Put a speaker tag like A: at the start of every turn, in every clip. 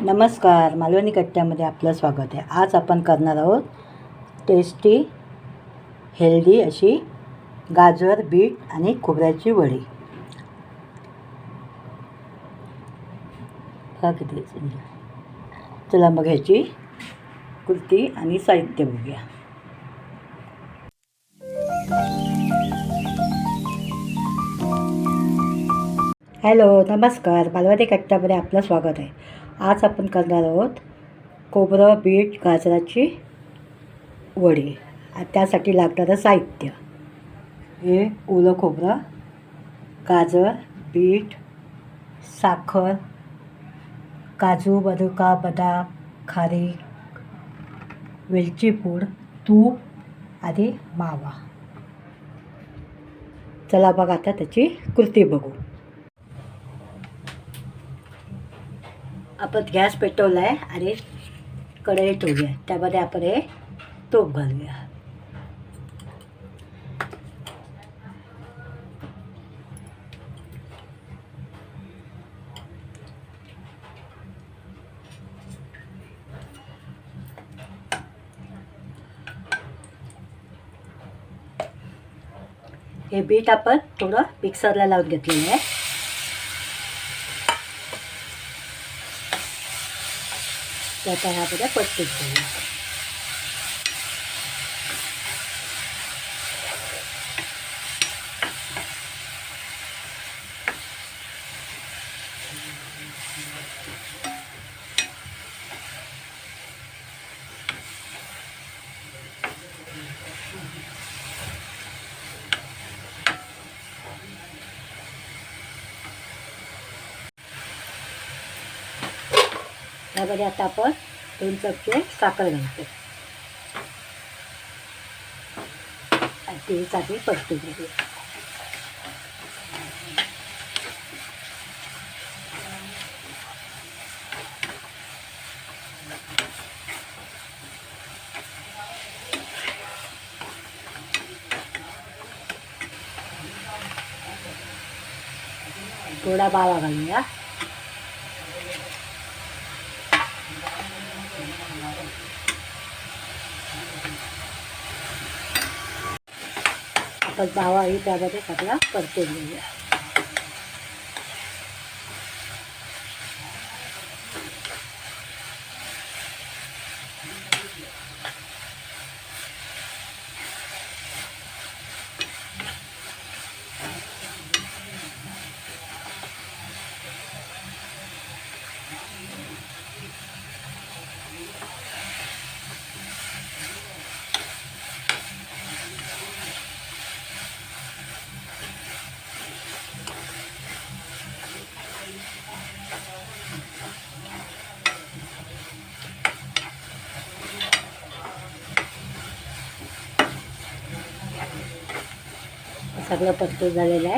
A: नमस्कार, मालवणी कट्ट्यामध्ये आपलं स्वागत आहे. आज आपण करणार आहोत टेस्टी हेल्दी अशी गाजर, बीट आणि खोबऱ्याची वडी. हा किती चला मग ह्याची कृती आणि साहित्य बघूया. हॅलो, नमस्कार, मालवणी कट्ट्यामध्ये आपलं स्वागत आहे. आज आपण करणार आहोत खोबरं, बीट, गाजराची वडी. त्यासाठी लागणारं साहित्य हे ओलं खोबरं, गाजर, बीट, साखर, काजू, बदाम, खारीक, वेलची पूड, तूप आणि मावा. चला बघ आता त्याची कृती बघू. आपण गॅस पेटवला आहे आणि कढई ठेवूया. त्यामध्ये आपण हे तूप घालूया. हे बीट आपण थोडं मिक्सरला लावून घेतलेलं आहे. त्याचा ह्यामध्ये पटकन घेऊया. यामध्ये आता आपण 2 चमचे साखर घालतो आणि ते चांगली परतून घेऊया. थोडा मावा घालूया. आपण मावाही त्यामध्ये सगळा परतून घेऊया. सगळं परतून झालेलं आहे.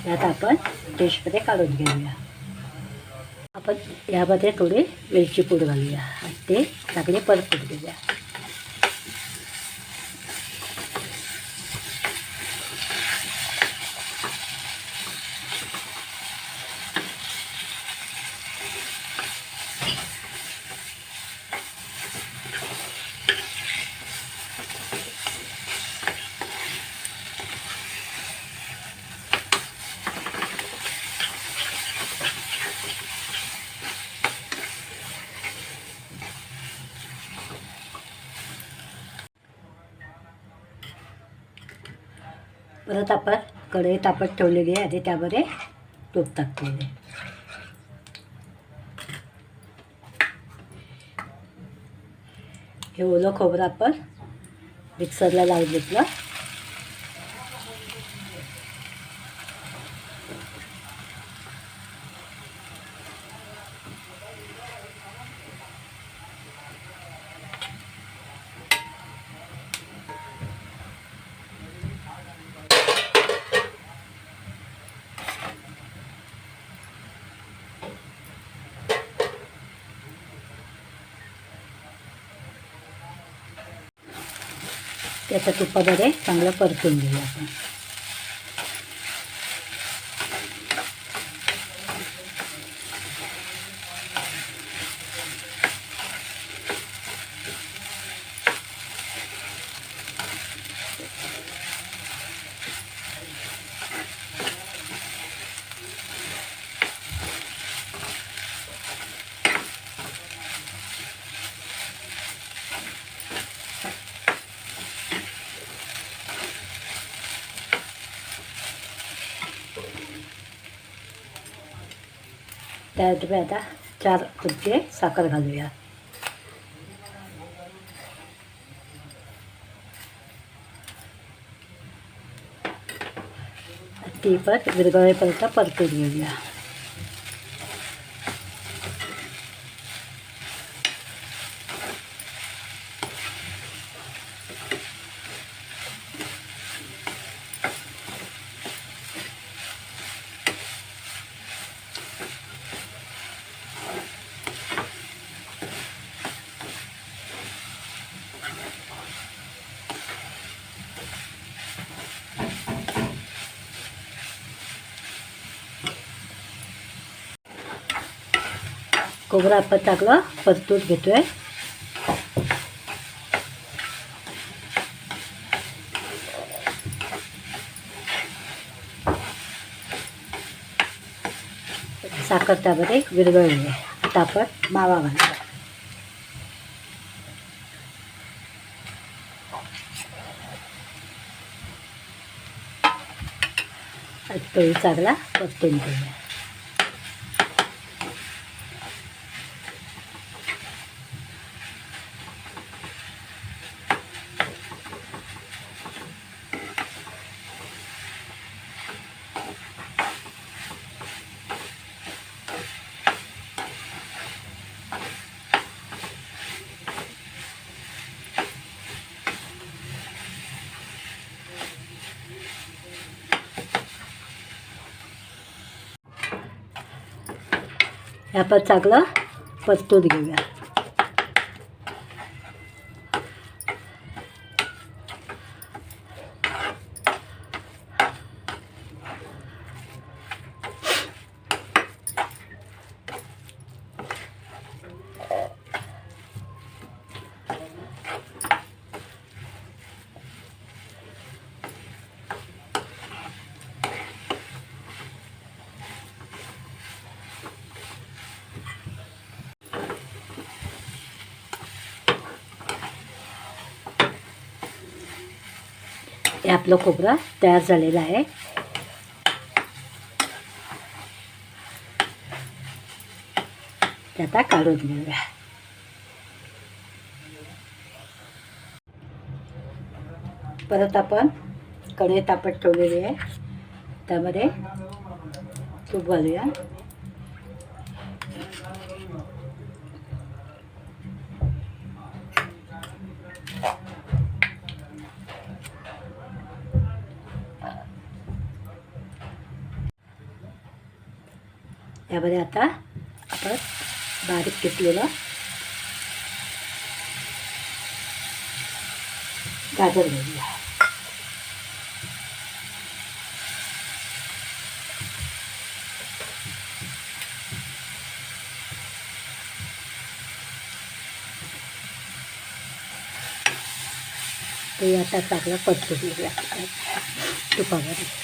A: यात आपण डिशमध्ये काढून घेऊया. आपण यामध्ये थोडी वेलची पूड घालूया आणि ते चांगले परतून घेऊया. परत आपण कढई तापत ठेवलेली आहे आणि त्यामध्ये तूप टाकलेले. हे ओलं खोबरं आपण मिक्सरला लावून घेतलं. त्याच्या तुपामध्ये चांगलं परतून घेऊया आपण. त्यात आता 4 चमचे साखर घालूया. ती पण विरघळेपर्यंत परतून घेऊया. खोबरं आपण चांगलं परतून घेतोय. साखर त्यामध्ये विरघळली आहे. आता आपण मावा घालूया. तोही चांगला परतून घेऊया. हे आपण चांगलं परतून घेऊया. हे आपलं खोबरं तयार झालेलं आहे. ते आता काढून घेऊया. परत आपण कढई तापत ठेवलेली आहे. त्यामध्ये तूप घालूया. यामध्ये आता आपण बारीक घेतलेलं गाजर घालूया. ते आता चांगलं परतून घेऊया तुपामध्ये.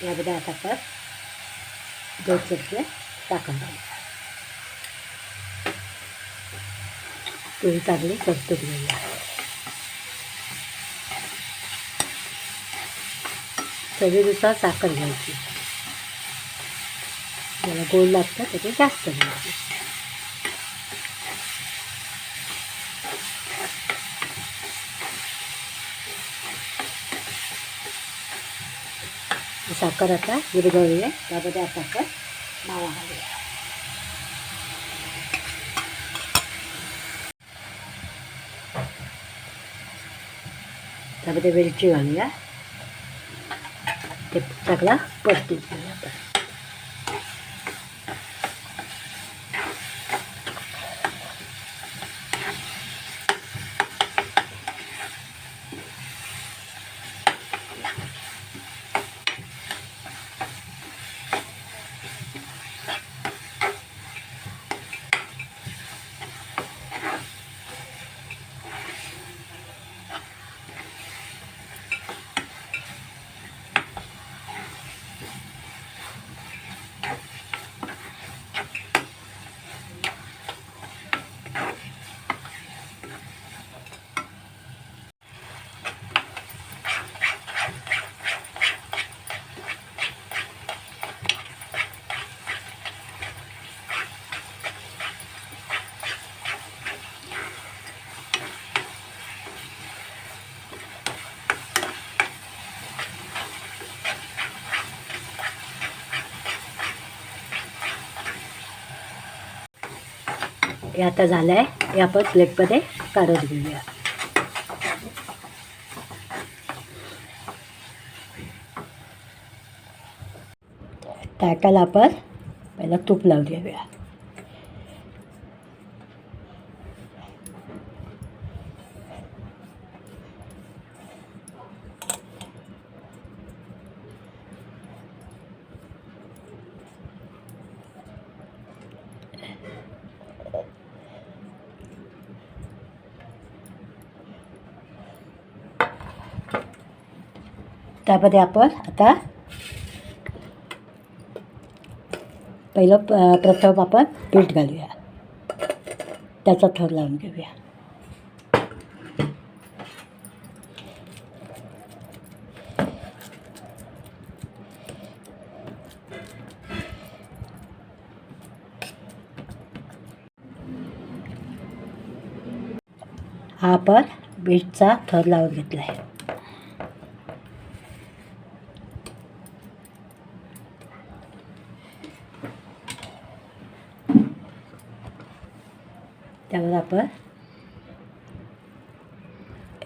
A: यामध्ये आता आपण 2 चमचे साखर घालूया. तोही चांगली परतून घेऊया. चवीनुसार साखर घ्यायची. ज्याला गोड लागतं त्याचे जास्त घ्यायची. साखर आता विरघळली आहे. त्यामध्ये आता आपण मावा घालूया. त्यामध्ये वेलची घालूया. ते चांगला परतून घेऊया. हे आता झालं आहे. हे आपण प्लेटमध्ये काढून घेऊया. ताटाला आपण पहिला तूप लावून घेऊया. त्यामध्ये आपण आता प्रथम आपण पीठ घालूया. त्याचा थर लावून घेऊया. हा आपण बीटचा थर लावून घेतला आहे. त्यावर आपण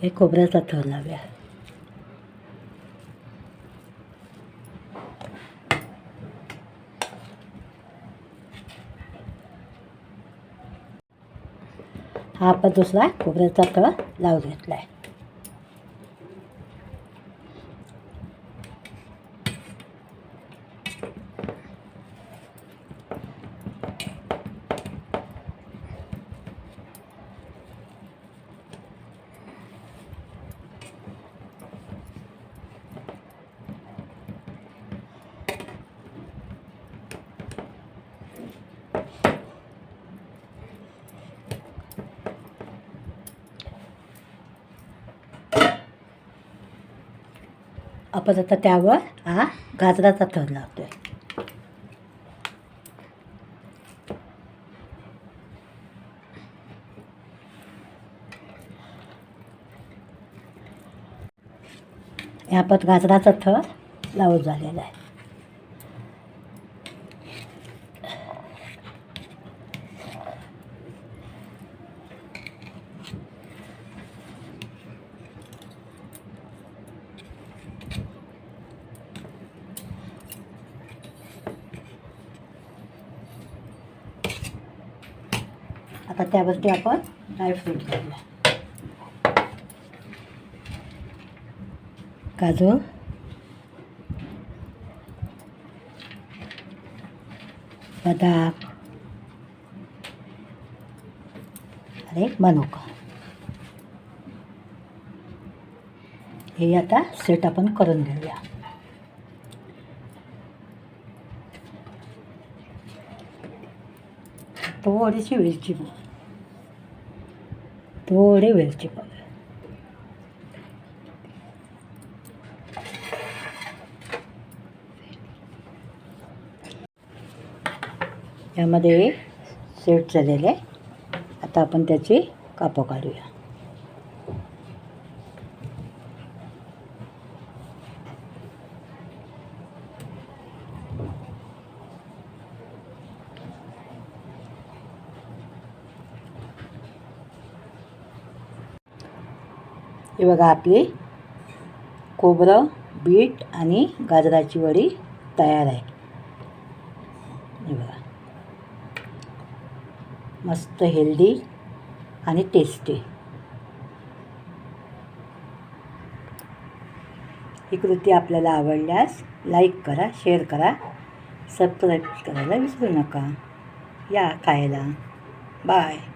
A: एक खोबऱ्याचा थर लावूया. हा आपण दुसरा खोबऱ्याचा थर लावून घेतला आहे. आपण आता त्यावर हा गाजराचा थर लावतोय. हे आपण गाजराचा थर लावून झालेला आहे. आता त्यावरती आपण ड्रायफ्रूट घालूया. काजू, बदाम आणि मनुका हे आता सेट आपण करून घेऊया. थोडीशी वेलची पूड, थोडी वेलची पावडर, यामध्ये सेट झालेले. आता आपण त्याची कापं काढूया. हे बघा आपली खोबरं, बीट आणि गाजराची वडी तयार आहे. हे बघा मस्त हेल्दी आणि टेस्टी. ही कृती आपल्याला आवडल्यास लाईक करा, शेअर करा, सबस्क्राईब करायला विसरू नका. या खायला. बाय.